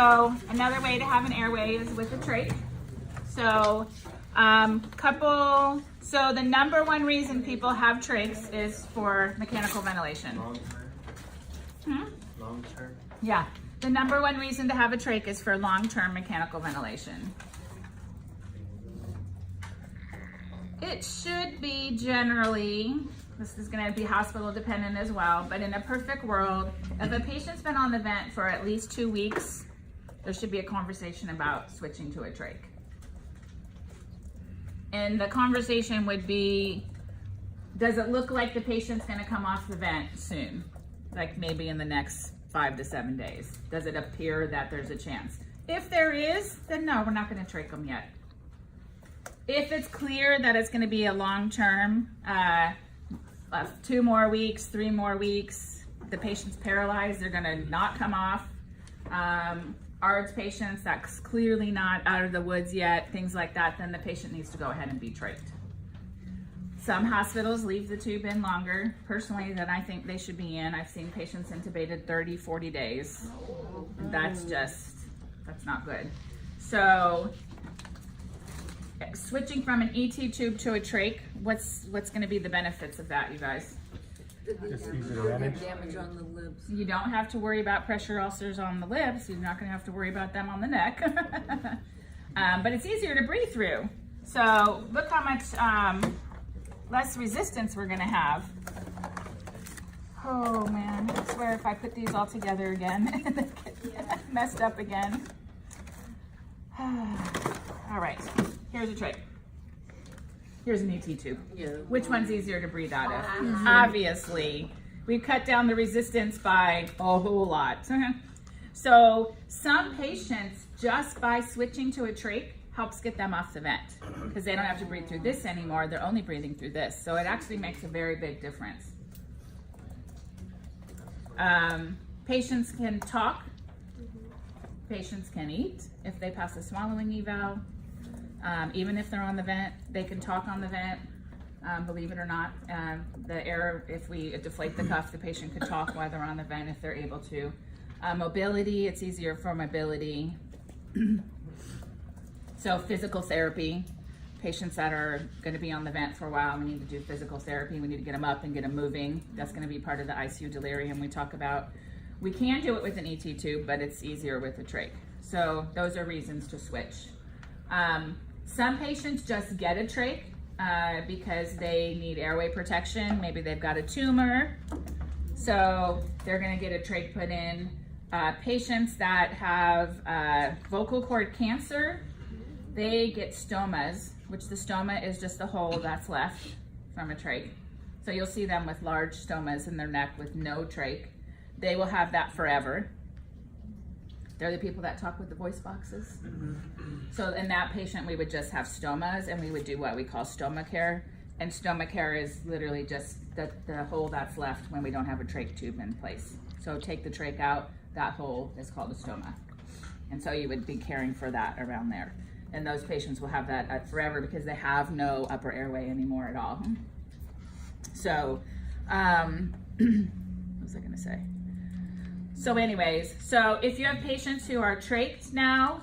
So another way to have an airway is with a trach. So so the number one reason people have trachs is for mechanical ventilation. Long term? Long term? Yeah, the number one reason to have a trach is for long-term mechanical ventilation. It should be generally, this is going to be hospital dependent as well, but in a perfect world, if a patient's been on the vent for at least 2 weeks, there should be a conversation about switching to a trach. And the conversation would be, does it look like the patient's going to come off the vent soon? Like maybe in the next 5 to 7 days. Does it appear that there's a chance? If there is, then no, we're not going to trach them yet. If it's clear that it's going to be a long-term, 2 more weeks, 3 more weeks, the patient's paralyzed, they're going to not come off. ARDS patients, that's clearly not out of the woods yet, things like that, then the patient needs to go ahead and be trached. Some hospitals leave the tube in longer, personally, than I think they should be in. I've seen patients intubated 30, 40 days. That's not good. So, switching from an ET tube to a trach, what's going to be the benefits of that, you guys? Just easy to manage. Damage on the lips. You don't have to worry about pressure ulcers on the lips. You're not going to have to worry about them on the neck. But it's easier to breathe through. So look how much less resistance we're going to have. Oh man, I swear if I put these all together again, they get messed up again. All right, here's a trach. Here's an ET tube. Yeah. Which one's easier to breathe out of? Obviously, we've cut down the resistance by a whole lot. So some patients, just by switching to a trach, helps get them off the vent because they don't have to breathe through this anymore. They're only breathing through this. So it actually makes a very big difference. Patients can talk. Patients can eat if they pass a swallowing eval. Even if they're on the vent, they can talk on the vent, believe it or not. The air, if we deflate the cuff, the patient could talk while they're on the vent if they're able to. Mobility, it's easier for mobility. So physical therapy, patients that are going to be on the vent for a while, we need to do physical therapy. We need to get them up and get them moving. That's going to be part of the ICU delirium we talk about. We can do it with an ET tube, but it's easier with a trach. So those are reasons to switch. Some patients just get a trach because they need airway protection. Maybe they've got a tumor, so they're going to get a trach put in. Patients that have vocal cord cancer, they get stomas, which the stoma is just the hole that's left from a trach. So you'll see them with large stomas in their neck with no trach. They will have that forever. They're the people that talk with the voice boxes. So in that patient, we would just have stomas and we would do what we call stoma care. And stoma care is literally just the hole that's left when we don't have a trach tube in place. So take the trach out, that hole is called a stoma. And so you would be caring for that around there. And those patients will have that forever because they have no upper airway anymore at all. So, what was I gonna say? So anyways, so if you have patients who are trached now,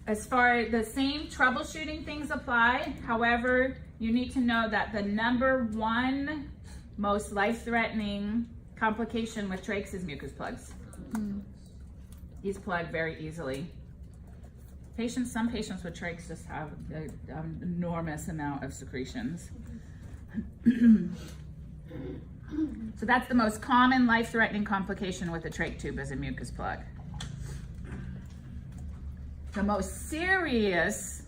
as far as the same troubleshooting things apply, however, you need to know that the number one most life-threatening complication with trachs is mucus plugs. These plug very easily. Some patients with trachs just have an enormous amount of secretions. So that's the most common life-threatening complication with a trach tube is a mucus plug. The most serious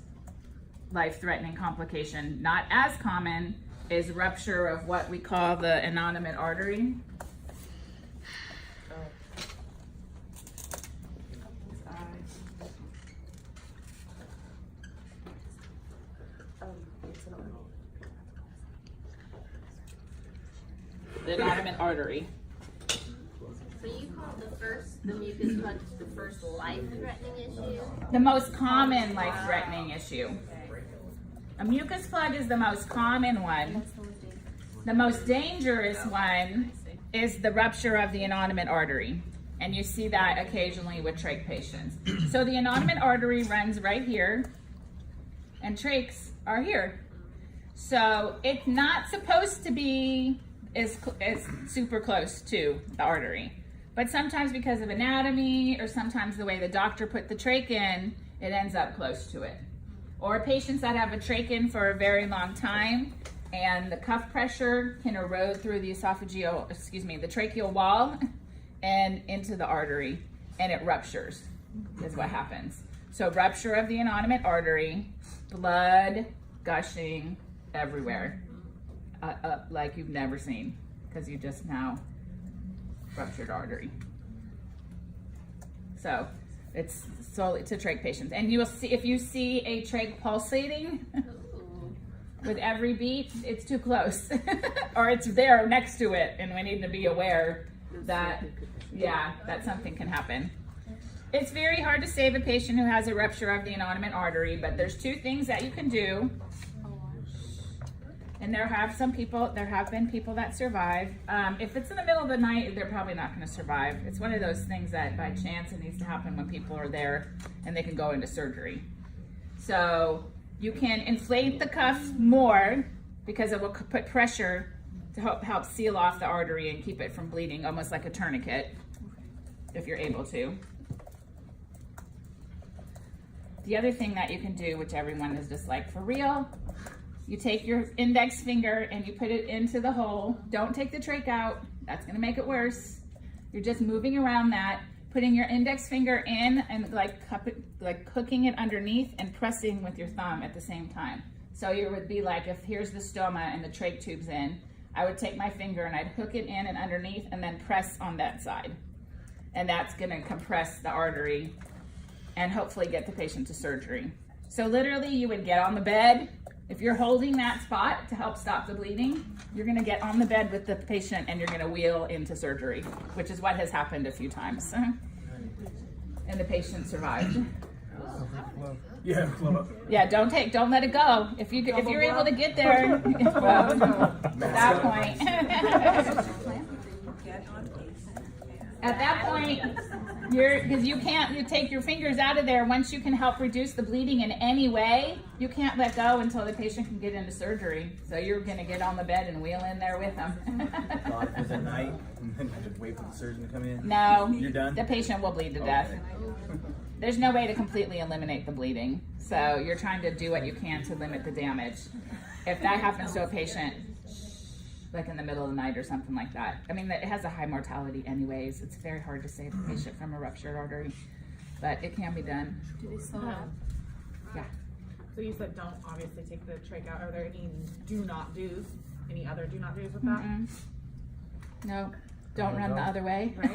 life-threatening complication, not as common, is rupture of what we call the innominate artery. The innominate artery. So you call the mucus plug the first life-threatening issue? The most common life-threatening issue. A mucus plug is the most common one. The most dangerous one is the rupture of the innominate artery. And you see that occasionally with trach patients. So the innominate artery runs right here, and trachs are here. So it's not supposed to be as super close to the artery. But sometimes because of anatomy, or sometimes the way the doctor put the trach in, it ends up close to it. Or patients that have a trach in for a very long time, and the cuff pressure can erode through the the tracheal wall and into the artery, and it ruptures, is what happens. So rupture of the innominate artery, blood gushing everywhere, like you've never seen, because you just now ruptured artery. So it's solely to trach patients. And you will see, if you see a trach pulsating with every beat, it's too close. Or it's there next to it, and we need to be aware that, that something can happen. It's very hard to save a patient who has a rupture of the innominate artery, but there's two things that you can do. And there have been people that survive. If it's in the middle of the night, they're probably not going to survive. It's one of those things that by chance it needs to happen when people are there and they can go into surgery. So you can inflate the cuff more because it will put pressure to help seal off the artery and keep it from bleeding, almost like a tourniquet, if you're able to. The other thing that you can do, which everyone is just like, for real, you take your index finger and you put it into the hole. Don't take the trach out. That's gonna make it worse. You're just moving around that, putting your index finger in and like hooking it underneath and pressing with your thumb at the same time. So it would be like, if here's the stoma and the trach tube's in, I would take my finger and I'd hook it in and underneath and then press on that side. And that's gonna compress the artery and hopefully get the patient to surgery. So literally you would get on the bed. If you're holding that spot to help stop the bleeding, you're gonna get on the bed with the patient and you're gonna wheel into surgery, which is what has happened a few times. And the patient survived. Yeah, don't let it go. If you're able to get there, at that point. At that point, because you take your fingers out of there. Once you can help reduce the bleeding in any way, you can't let go until the patient can get into surgery. So you're gonna get on the bed and wheel in there with them. God, is it night? And then you just wait for the surgeon to come in? No. You're done? The patient will bleed to death. There's no way to completely eliminate the bleeding. So you're trying to do what you can to limit the damage. If that happens to a patient, like in the middle of the night or something like that. I mean, it has a high mortality anyways. It's very hard to save a patient from a ruptured artery, but it can be done. Do they still have? Yeah. So you said don't obviously take the trach out. Are there any do not do's? Any other do not do's with that? Mm-mm. No, don't run the other way. Right.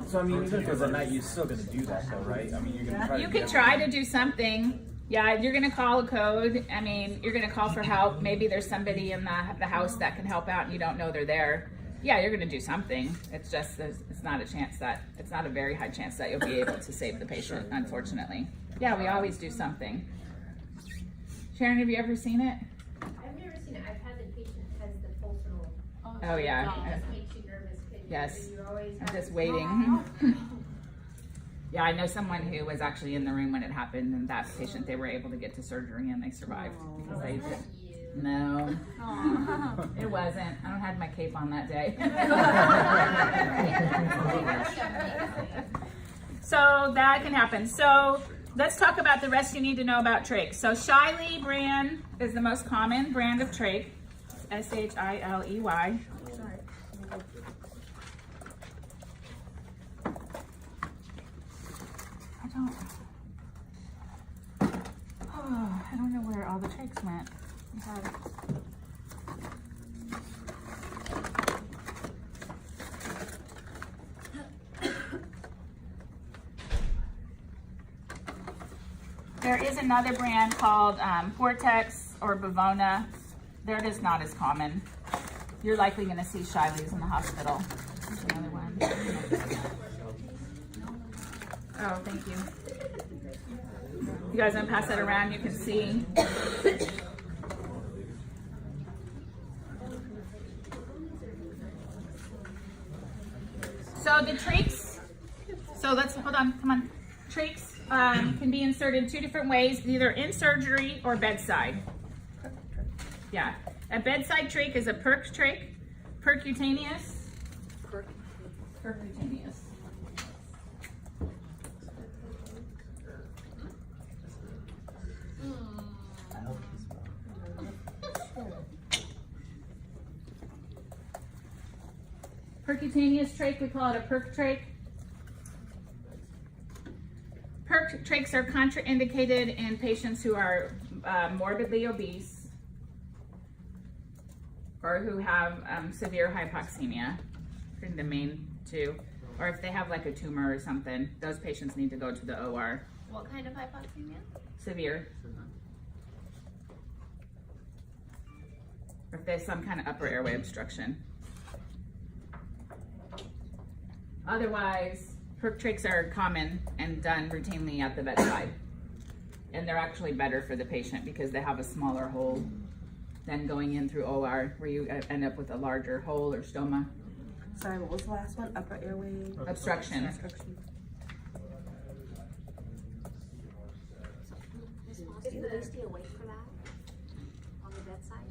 So I mean, even if it was at night, you're still gonna do that though, right? I mean, you're gonna try. You can try to do something. Yeah, you're gonna call a code. I mean, you're gonna call for help. Maybe there's somebody in the house that can help out and you don't know they're there. Yeah, you're gonna do something. It's just, it's not a very high chance that you'll be able to save the patient, unfortunately. Yeah, we always do something. Sharon, have you ever seen it? I've never seen it. I've had the patient has the pulsatile. Oh yeah. It just makes you nervous. Yes. You always I'm have just to- waiting. Yeah, I know someone who was actually in the room when it happened, and that patient, they were able to get to surgery and they survived. Because they did. No, it wasn't. I don't have my cape on that day. So that can happen. So let's talk about the rest you need to know about trach. So Shiley brand is the most common brand of trach. S-H-I-L-E-Y. I don't know where all the trachs went. There is another brand called Vortex or Bavona. They're just not as common. You're likely going to see Shiley's in the hospital. There's another one. Oh, thank you. You guys want to pass that around? You can see. So the trachs, so let's, hold on, come on. Trachs can be inserted 2 different ways, either in surgery or bedside. Yeah, a bedside trach is a perc trach, percutaneous. Percutaneous. Percutaneous trach, we call it a perc trach. Perc trachs are contraindicated in patients who are morbidly obese or who have severe hypoxemia, the main 2, or if they have like a tumor or something, those patients need to go to the OR. What kind of hypoxemia? Severe. Or if there's some kind of upper airway obstruction. Otherwise, perc trachs are common and done routinely at the bedside. And they're actually better for the patient because they have a smaller hole than going in through OR where you end up with a larger hole or stoma. Sorry, what was the last one? Upper airway Obstruction. obstruction. Do they stay awake for that? On the bedside?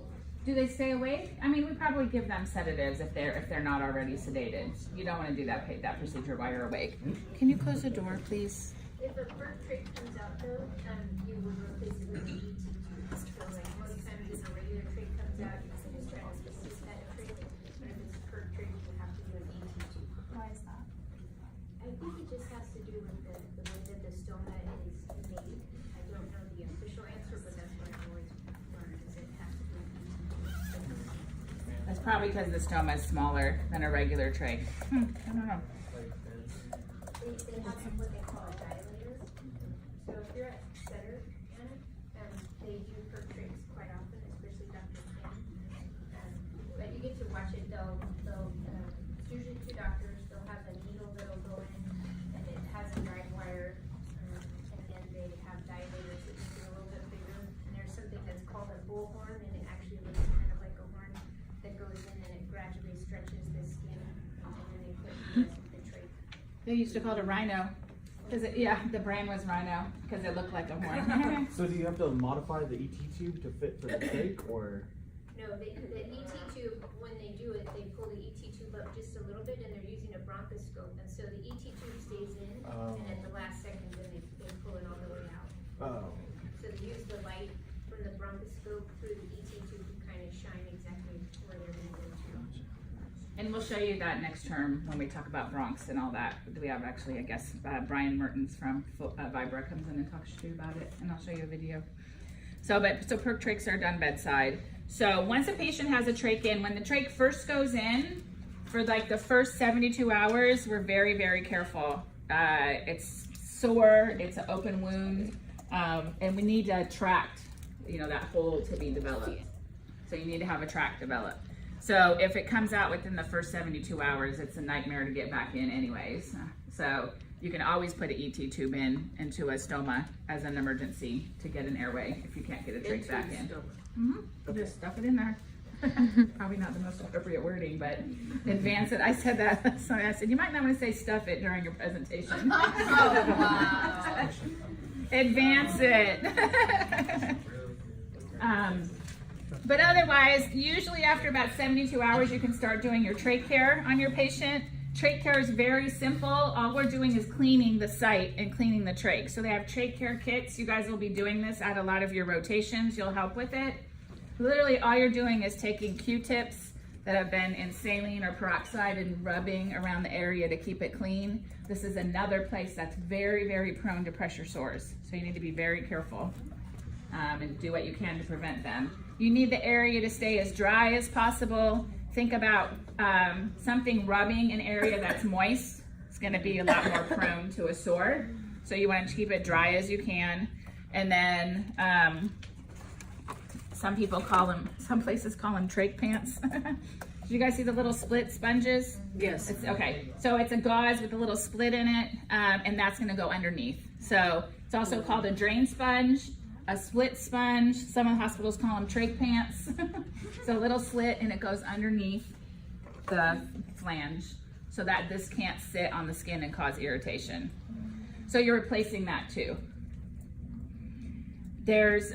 Do they stay awake? I mean, we probably give them sedatives if they're not already sedated. You don't want to do that procedure while you're awake. Can you close the door, please? If a perc trach comes out though, you would replace it with an ET tube. So like most times if a regular trach comes out, you can just try to assist that trach. But if it's a perc trach, you have to do an ET tube. Why is that? I think it just has to do with the way that the stoma is made. I don't know the official answer, but that's what I've always learned is it has to do with ET tube. That's probably because the stoma is smaller than a regular trach. I don't know. They have what they call a dilator. So if you're at center, they do perc trachs quite often, especially Dr. Kim. But you get to watch it. It's usually 2 doctors. They'll have a needle that'll go in, and it has a guide wire, and then they have dilators that make it a little bit bigger. And there's something that's called a bullhorn, and it actually looks kind of like a horn that goes in, and it gradually stretches the skin, and then they put the trach. They used to call it a rhino. The brand was Rhino because it looked like a horn. So do you have to modify the ET tube to fit for the trach, or? No, the ET tube, when they do it, they pull the ET tube up just a little bit and they're using a bronchoscope. And so the ET tube stays in, and at the last second, then they pull it all the way out. Oh. So they use the light from the bronchoscope through the ET tube to kind of shine exactly where they're going to go to. And we'll show you that next term when we talk about bronchs and all that. We have actually, I guess, Brian Mertens from Vibra comes in and talks to you about it, and I'll show you a video. So perc trachs are done bedside. So once a patient has a trach in, when the trach first goes in, for like the first 72 hours, we're very, very careful. It's sore, it's an open wound, and we need a tract, that hole to be developed. So you need to have a tract developed. So if it comes out within the first 72 hours, it's a nightmare to get back in anyways. So you can always put an ET tube into a stoma as an emergency to get an airway if you can't get a trach back in. Just stuff it in there. Probably not the most appropriate wording, but advance it. I said that. So I said, you might not want to say stuff it during your presentation. Wow. Advance it. But otherwise, usually after about 72 hours, you can start doing your trach care on your patient. Trach care is very simple. All we're doing is cleaning the site and cleaning the trach. So they have trach care kits. You guys will be doing this at a lot of your rotations. You'll help with it. Literally all you're doing is taking Q-tips that have been in saline or peroxide and rubbing around the area to keep it clean. This is another place that's very, very prone to pressure sores. So you need to be very careful and do what you can to prevent them. You need the area to stay as dry as possible. Think about something rubbing an area that's moist. It's gonna be a lot more prone to a sore. So you want to keep it dry as you can. And then some places call them trach pants. Did you guys see the little split sponges? Yes. Okay, so it's a gauze with a little split in it, and that's gonna go underneath. So it's also called a drain sponge, a split sponge. Some of the hospitals call them trach pants. It's a little slit and it goes underneath the flange. so that this can't sit on the skin and cause irritation. So you're replacing that too. There's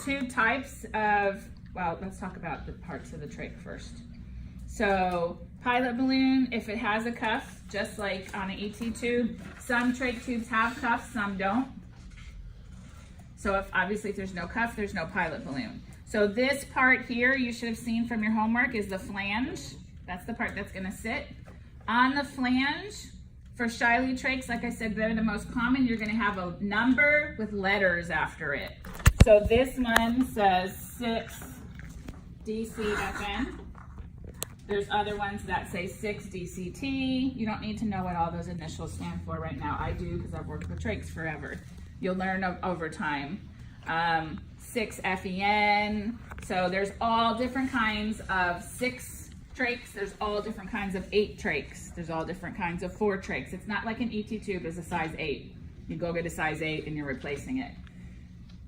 two types of, well, let's talk about the parts of the trach first. So pilot balloon, if it has a cuff, just like on an ET tube, some trach tubes have cuffs, some don't. So if there's no cuff, there's no pilot balloon. So this part here, you should have seen from your homework, is the flange. That's the part that's gonna sit. On the flange, for Shiley trachs, like I said, they're the most common. You're gonna have a number with letters after it. So this one says 6 DCFN. There's other ones that say 6 DCT. You don't need to know what all those initials stand for right now. I do because I've worked with trachs forever. You'll learn over time. 6 FEN. So there's all different kinds of 6 trachs. There's all different kinds of 8 trachs. There's all different kinds of 4 trachs. It's not like an ET tube is a size 8. You go get a size 8 and you're replacing it.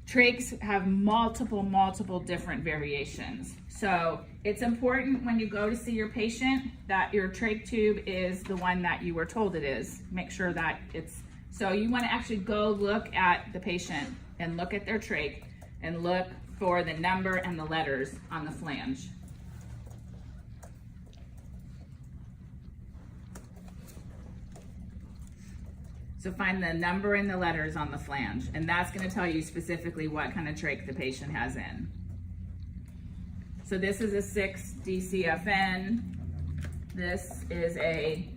Trachs have multiple different variations. So it's important when you go to see your patient that your trach tube is the one that you were told it is. Make sure that it's, so you want to actually go look at the patient and look at their trach and look for the number and the letters on the flange. So find the number and the letters on the flange, and that's going to tell you specifically what kind of trach the patient has in. So this is a 6 DCFN. This is a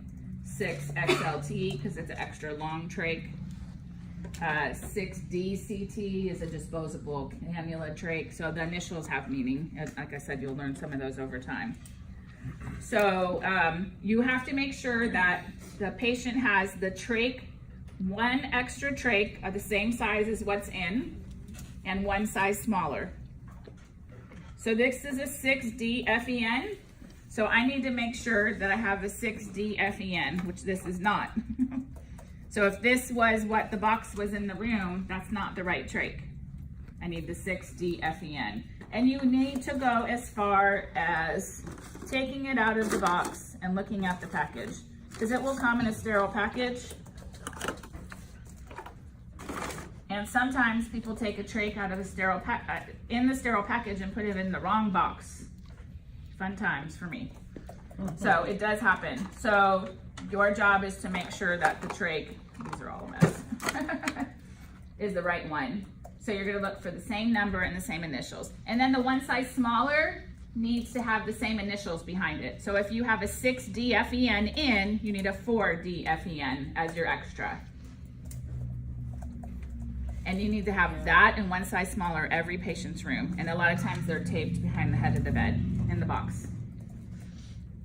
6 XLT because it's an extra long trach. 6 DCT is a disposable cannula trach. So the initials have meaning. Like I said, you'll learn some of those over time. So you have to make sure that the patient has the trach, one extra trach of the same size as what's in, and one size smaller. So this is a 6D FEN. So I need to make sure that I have a 6D FEN, which this is not. So if this was what the box was in the room, that's not the right trach. I need the 6D FEN. And you need to go as far as taking it out of the box and looking at the package, because it will come in a sterile package. And sometimes people take a trach out of the sterile package and put it in the wrong box. Fun times for me. So it does happen. So your job is to make sure that the trach, these are all a mess, is the right one. So you're gonna look for the same number and the same initials. And then the one size smaller needs to have the same initials behind it. So if you have a 6D FEN in, you need a 4D FEN as your extra. And you need to have that and one size smaller every patient's room. And a lot of times they're taped behind the head of the bed in the box.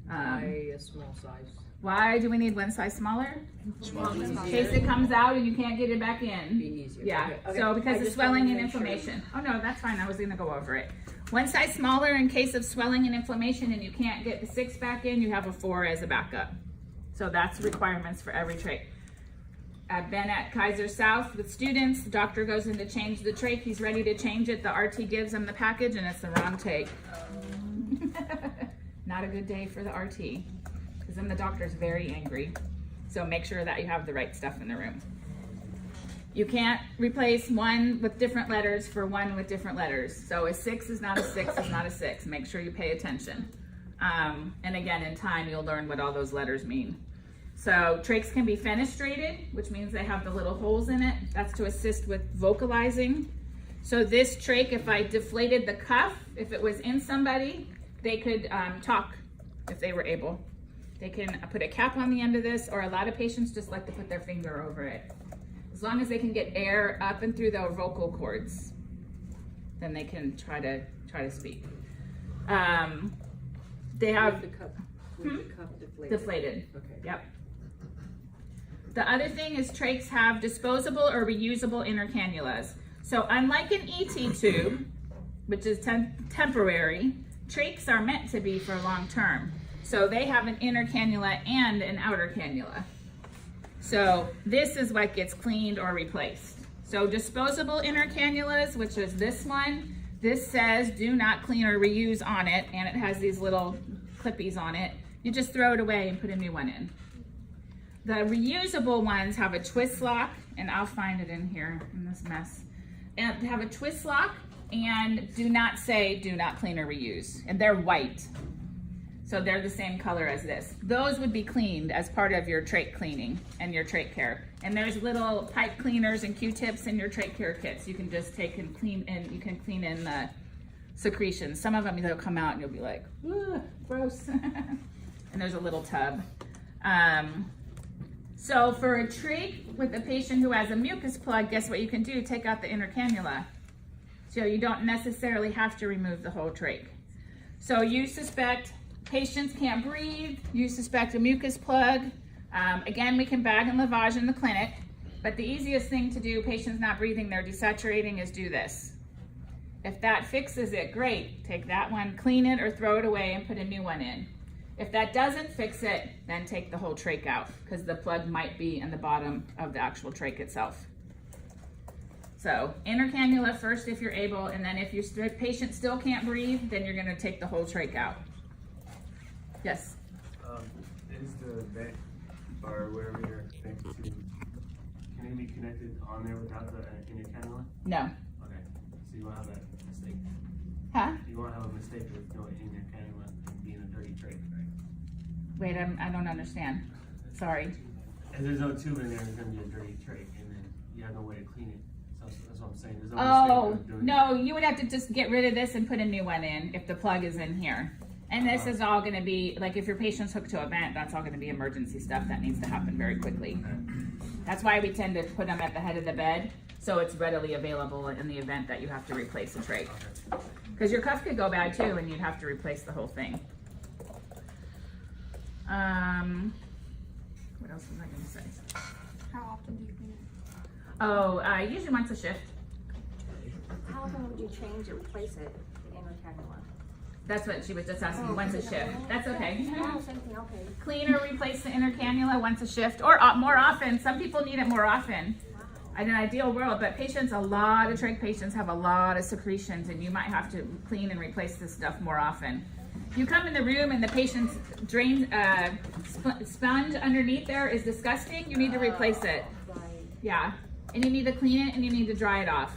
A small size. Why do we need one size smaller? In case it comes out and you can't get it back in. Be easier. Yeah, Okay. so because I of just swelling wanted and to make sure. inflammation. Oh no, that's fine, I was gonna go over it. One size smaller in case of swelling and inflammation and you can't get the 6 back in, you have a 4 as a backup. So that's requirements for every trach. I've been at Kaiser South with students, the doctor goes in to change the trach, he's ready to change it, the RT gives him the package and it's the wrong take. Not a good day for the RT, because then the doctor's very angry. So make sure that you have the right stuff in the room. You can't replace one with different letters for one with different letters. So a 6 is not a 6 is not a 6. Make sure you pay attention. And again, in time, you'll learn what all those letters mean. So trachs can be fenestrated, which means they have the little holes in it. That's to assist with vocalizing. So this trach, if I deflated the cuff, if it was in somebody, they could talk if they were able. They can put a cap on the end of this, or a lot of patients just like to put their finger over it. As long as they can get air up and through their vocal cords, then they can try to speak. They have With the cup deflated. Okay. Yep. The other thing is trachs have disposable or reusable inner cannulas. So unlike an ET tube, which is temporary, trachs are meant to be for long term. So they have an inner cannula and an outer cannula. So this is what gets cleaned or replaced. So disposable inner cannulas, which is this one, this says do not clean or reuse on it, and it has these little clippies on it. You just throw it away and put a new one in. The reusable ones have a twist lock, and I'll find it in here in this mess. And they have a twist lock and do not say do not clean or reuse. And they're white. So they're the same color as this. Those would be cleaned as part of your trach cleaning and your trach care. And there's little pipe cleaners and Q-tips in your trach care kits. You can just take and clean, and you can clean in the secretions. Some of them, they'll come out and you'll be like, ugh, gross. And there's a little tub. So for a trach with a patient who has a mucus plug, guess what you can do? Take out the inner cannula. So you don't necessarily have to remove the whole trach. So you suspect patients can't breathe, you suspect a mucus plug. Again, we can bag and lavage in the clinic, but the easiest thing to do, patients not breathing, they're desaturating, is do this. If that fixes it, great. Take that one, clean it, or throw it away and put a new one in. If that doesn't fix it, then take the whole trach out, because the plug might be in the bottom of the actual trach itself. So inner cannula first if you're able, and then if your patient still can't breathe, then you're gonna take the whole trach out. Yes? Is the vent or wherever you're connected to, can it be connected on there without the inner cannula? No. Okay, so you won't have that mistake. Huh? You won't have a mistake with no inner cannula and being a dirty trach, right? Wait, I don't understand. Sorry. If there's no tube in there, it's gonna be a dirty trach, and then you have no way to clean it. So that's what I'm saying. There's no mistake Oh, with doing no, you would have to just get rid of this and put a new one in if the plug is in here. And this is all gonna be, like if your patient's hooked to a vent, that's all gonna be emergency stuff that needs to happen very quickly. That's why we tend to put them at the head of the bed, so it's readily available in the event that you have to replace a trach. Because your cuff could go bad too, and you'd have to replace the whole thing. What else was I gonna say? How often do you clean it? Oh, usually once a shift. How often would you change or replace it, the inner cannula? That's what she was just asking, once a shift. That's okay. Oh, same thing, okay. Clean or replace the inner cannula once a shift, or more often. Some people need it more often. In an ideal world, but patients, a lot of trach patients have a lot of secretions, and you might have to clean and replace this stuff more often. You come in the room and the patient's drain sponge underneath there is disgusting, you need to replace it. Right. Yeah, and you need to clean it and you need to dry it off,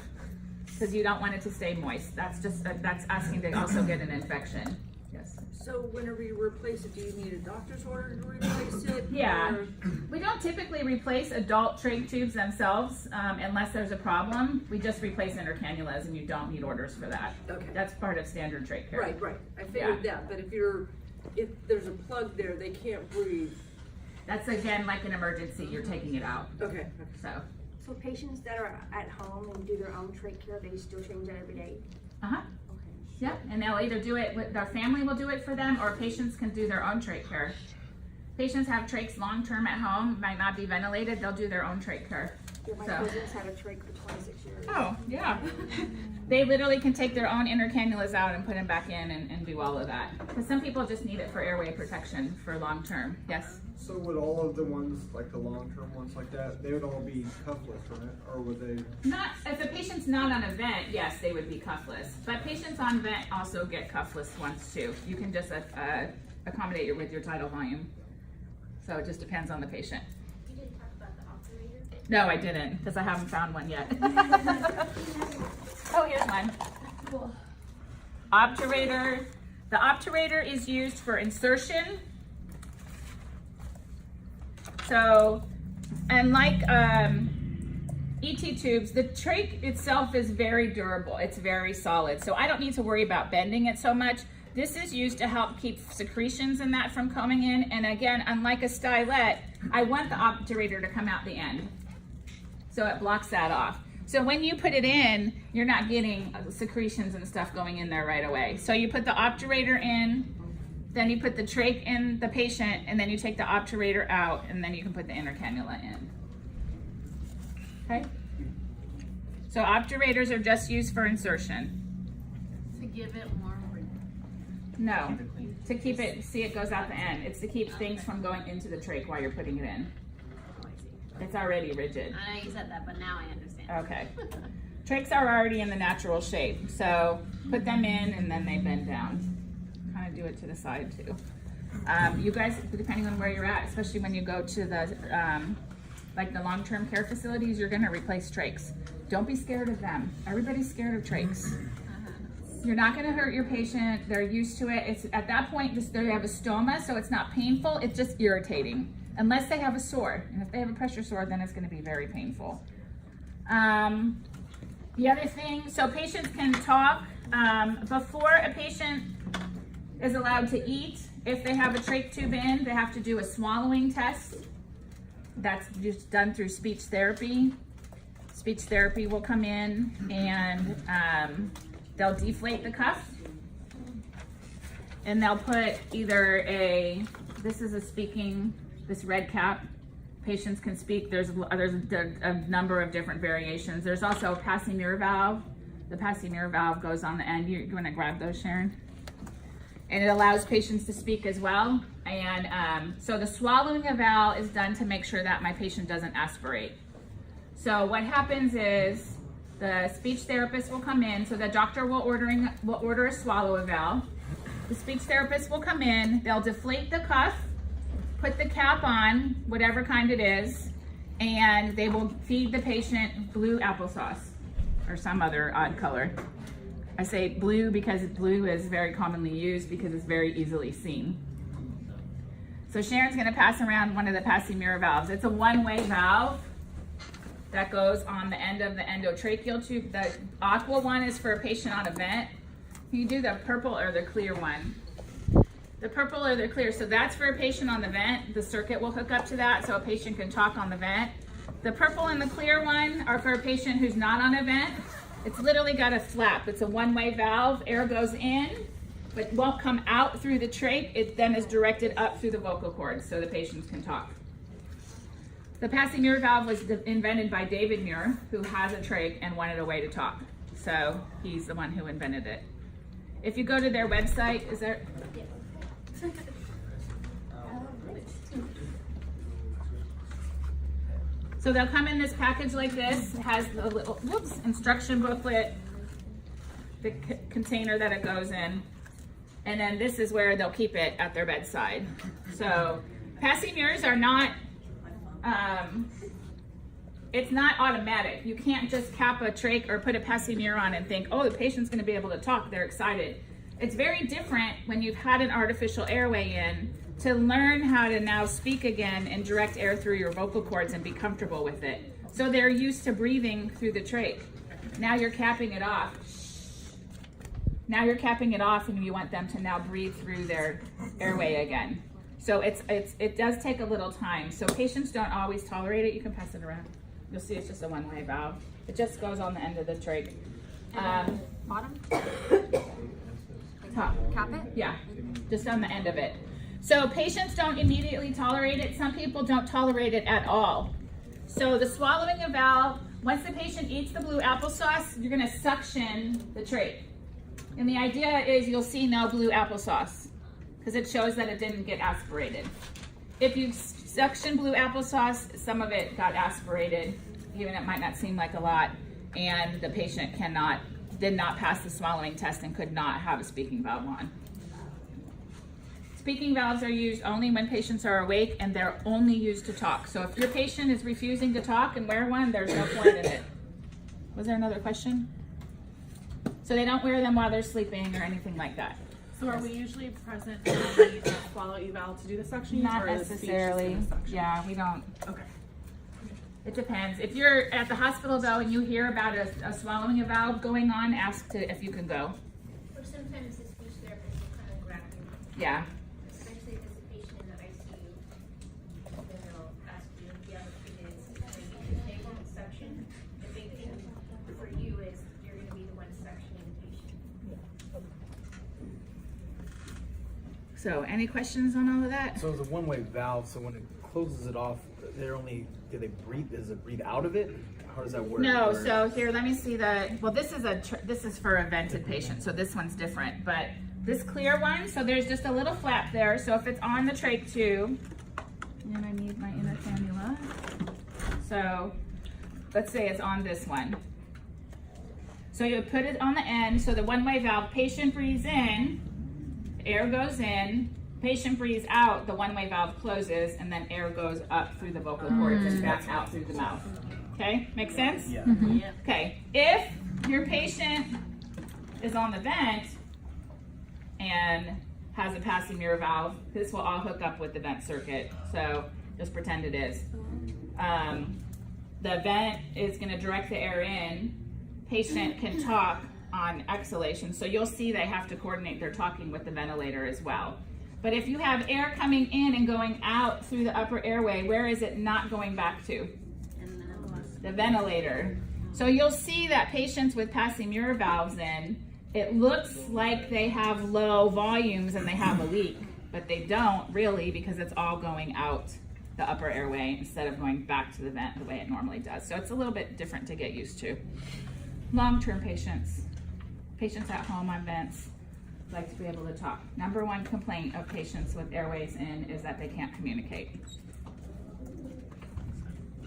because you don't want it to stay moist. That's just that's asking to also get an infection. Yes. So whenever you replace it, do you need a doctor's order to replace it? Yeah. Or- We don't typically replace adult trach tubes themselves unless there's a problem. We just replace inner cannulas, and you don't need orders for that. Okay. That's part of standard trach care. Right. I figured that, but if there's a plug there, they can't breathe. That's again like an emergency. You're taking it out. Okay. So, So patients that are at home and do their own trach care, they still change that every day? Okay. Yep. And they'll either do it with their family will do it for them, or patients can do their own trach care. Patients have trachs long term at home, might not be ventilated. They'll do their own trach care. Yeah, my So. cousins had a trach for 26 years. Oh, yeah. They literally can take their own inner cannulas out and put them back in and do all of that. Because some people just need it for airway protection for long term. Yes? So would all of the ones, like the long-term ones like that, they would all be cuffless, right? Or would they? Not, if the patient's not on a vent, yes, they would be cuffless. But patients on vent also get cuffless ones too. You can just accommodate it with your tidal volume. So it just depends on the patient. You didn't talk about the operator. No, I didn't, because I haven't found one yet. Oh, here's one. Cool. Obturator. The obturator is used for insertion. So, unlike ET tubes, the trach itself is very durable. It's very solid. So I don't need to worry about bending it so much. This is used to help keep secretions in that from coming in. And again, unlike a stylet, I want the obturator to come out the end. So it blocks that off. So when you put it in, you're not getting secretions and stuff going in there right away. So you put the obturator in, then you put the trach in the patient, and then you take the obturator out, and then you can put the inner cannula in. Okay? So obturators are just used for insertion. To give it more room. No, to keep it, see it goes out the end. It's to keep things from going into the trach while you're putting it in. Oh, I see. It's already rigid. I know you said that, but now I understand. Okay. Trachs are already in the natural shape, so put them in and then they bend down. Kind of do it to the side too. You guys, depending on where you're at, especially when you go to the, like the long-term care facilities, you're gonna replace trachs. Don't be scared of them. Everybody's scared of trachs. You're not gonna hurt your patient. They're used to it. It's at that point, just they have a stoma, so it's not painful. It's just irritating, unless they have a sore. And if they have a pressure sore, then it's gonna be very painful. The other thing, so patients can talk before a patient is allowed to eat. If they have a trach tube in, they have to do a swallowing test. That's just done through speech therapy. Speech therapy will come in and they'll deflate the cuff. And they'll put either this is a speaking, this red cap. Patients can speak. There's a number of different variations. There's also a passing-mirror valve. The passing-mirror valve goes on the end. You're going to grab those, Sharon? And it allows patients to speak as well. And so the swallowing eval is done to make sure that my patient doesn't aspirate. So what happens is the speech therapist will come in. So the doctor will order a swallow eval. The speech therapist will come in. They'll deflate the cuff, put the cap on, whatever kind it is, and they will feed the patient blue applesauce or some other odd color. I say blue because blue is very commonly used because it's very easily seen. So Sharon's gonna pass around one of the passing-mirror valves. It's a one-way valve that goes on the end of the endotracheal tube. The aqua one is for a patient on a vent. You do the purple or the clear one. The purple or the clear, so that's for a patient on the vent. The circuit will hook up to that so a patient can talk on the vent. The purple and the clear one are for a patient who's not on a vent. It's literally got a flap. It's a one-way valve. Air goes in, but won't come out through the trach. It then is directed up through the vocal cords so the patients can talk. The passing-mirror valve was invented by David Muir, who has a trach and wanted a way to talk. So he's the one who invented it. If you go to their website, is there? So they'll come in this package like this. It has the little instruction booklet, the container that it goes in, and then this is where they'll keep it at their bedside. So passing mirrors are not, it's not automatic. You can't just cap a trach or put a passing mirror on and think, oh, the patient's gonna be able to talk, they're excited. It's very different when you've had an artificial airway in to learn how to now speak again and direct air through your vocal cords and be comfortable with it. So they're used to breathing through the trach. Now you're capping it off. Now you're capping it off and you want them to now breathe through their airway again. So it does take a little time. So patients don't always tolerate it. You can pass it around. You'll see it's just a one-way valve. It just goes on the end of the trach. Bottom? Top. Cap it? Yeah, just on the end of it. So patients don't immediately tolerate it. Some people don't tolerate it at all. So the swallowing eval, once the patient eats the blue applesauce, you're gonna suction the trach. And the idea is you'll see no blue applesauce because it shows that it didn't get aspirated. If you suction blue applesauce, some of it got aspirated, even it might not seem like a lot, and the patient did not pass the swallowing test and could not have a speaking valve on. Speaking valves are used only when patients are awake and they're only used to talk. So if your patient is refusing to talk and wear one, there's no point in it. Was there another question? So they don't wear them while they're sleeping or anything like that. So are we usually present in the swallow eval to do the suctioning? Not or the speech necessarily. to do the suction? Yeah, we don't. Okay. It depends. If you're at the hospital though and you hear about a swallowing valve going on, ask if you can go. Or sometimes the speech therapist will kind of grab you, Yeah. especially if it's a patient in the ICU. Then they'll ask you if you have a few minutes to kind of get your table and suction. The big thing for you is you're going to be the one suctioning the patient. So any questions on all of that? So it's a one-way valve, so when it closes it off, do they breathe, does it breathe out of it? How does that work? No, Or- so here, let me see well, this is for a vented patient, so this one's different, but this clear one, so there's just a little flap there, so if it's on the trach tube, and I need my inner cannula, so let's say it's on this one. So you put it on the end, so the one-way valve, patient breathes in, air goes in, patient breathes out, the one-way valve closes, and then air goes up through the vocal cords and back out through the mouth. Okay, make sense? Yeah. Okay, if your patient is on the vent and has a passing mirror valve, this will all hook up with the vent circuit. So just pretend it is. The vent is going to direct the air in. Patient can talk on exhalation. So you'll see they have to coordinate their talking with the ventilator as well. But if you have air coming in and going out through the upper airway, where is it not going back to? The ventilator. So you'll see that patients with passing mirror valves in, it looks like they have low volumes and they have a leak, but they don't really, because it's all going out the upper airway instead of going back to the vent the way it normally does. So it's a little bit different to get used to. Long-term patients at home on vents like to be able to talk. Number one complaint of patients with airways in is that they can't communicate.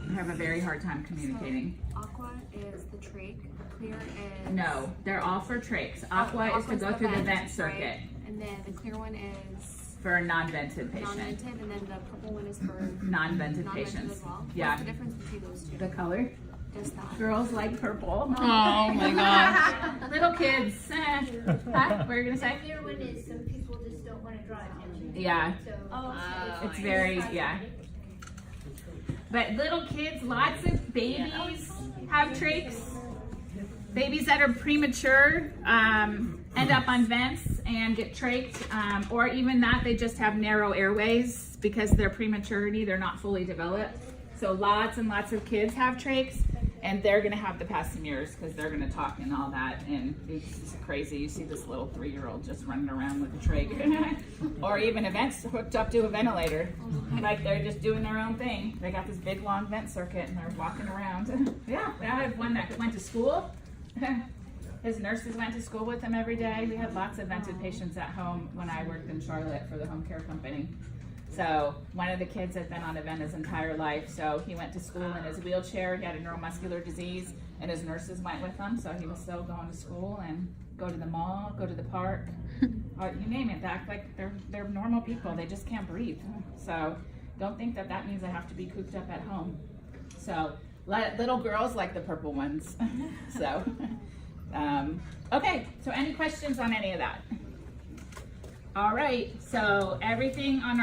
They have a very hard time communicating. So, aqua is the trach, clear is... No, they're all for trachs. Aqua is to go through the vent circuit. Right? And then the clear one is For a non-vented patient. non-vented, and then the purple one is for Non-vented non-vented patients. as well. Yeah. What's the difference between those two? The color? Just that. Girls like purple. Oh my god. Little kids. Huh? What were you gonna say? The clear one is some people just don't wanna draw attention. Yeah. So. It's very, yeah. But little kids, lots of babies have trachs. Babies that are premature end up on vents and get trached, or even that they just have narrow airways because their prematurity, they're not fully developed. So lots and lots of kids have trachs, and they're gonna have the passing mirrors because they're gonna talk and all that, and it's crazy. You see this little 3-year-old just running around with a trach, or even events hooked up to a ventilator, like they're just doing their own thing. They got this big long vent circuit and they're walking around. Yeah, I have one that went to school. His nurses went to school with him every day. We had lots of vented patients at home when I worked in Charlotte for the home care company. So one of the kids had been on a vent his entire life, so he went to school in his wheelchair. He had a neuromuscular disease, and his nurses went with him, so he was still going to school and go to the mall, go to the park, or you name it. They act like they're normal people. They just can't breathe. So don't think that that means they have to be cooped up at home. So little girls like the purple ones. So okay, so any questions on any of that? All right, so everything on our